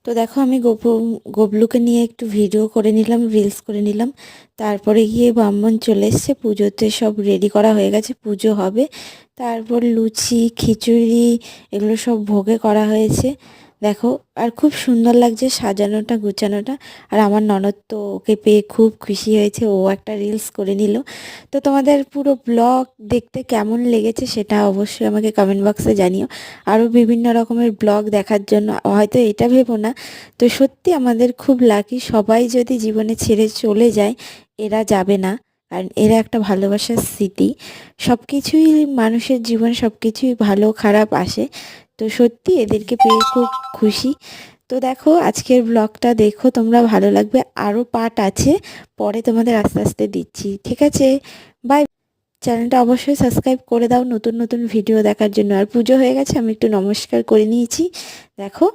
তো দেখো আমি গবলুকে নিয়ে একটু ভিডিও করে নিলাম, রিলস করে নিলাম। তারপরে গিয়ে ব্রাহ্মণ চলে এসছে, পুজোতে সব রেডি করা হয়ে গেছে, পুজো হবে। তারপর লুচি, খিচুড়ি এগুলো সব ভোগে করা হয়েছে। দেখো, আর খুব সুন্দর লাগছে সাজানোটা গুছানোটা। আর আমার ননদ তো ওকে পেয়ে খুব খুশি হয়েছে, ও একটা রিলস করে নিল। তো তোমাদের পুরো ব্লগ দেখতে কেমন লেগেছে সেটা অবশ্যই আমাকে কমেন্ট বক্সে জানিও। আরও বিভিন্ন রকমের ব্লগ দেখার জন্য হয়তো এটা ভেবো না, তো সত্যি আমাদের খুব লাকি, সবাই যদি জীবনে ছেড়ে চলে যায় এরা যাবে না। কারণ এরা একটা ভালোবাসার স্মৃতি। সব কিছুই মানুষের জীবনে সব কিছুই ভালো খারাপ আসে। তো সত্যি এদেরকে পেয়ে খুব খুশি। তো দেখো আজকের ব্লগটা দেখো, তোমরা ভালো লাগবে। আরও পার্ট আছে, পরে তোমাদের আস্তে আস্তে দিচ্ছি, ঠিক আছে? বাই। চ্যানেলটা অবশ্যই সাবস্ক্রাইব করে দাও নতুন নতুন ভিডিও দেখার জন্য। আর পুজো হয়ে গেছে, আমি একটু নমস্কার করে নিয়েছি, দেখো।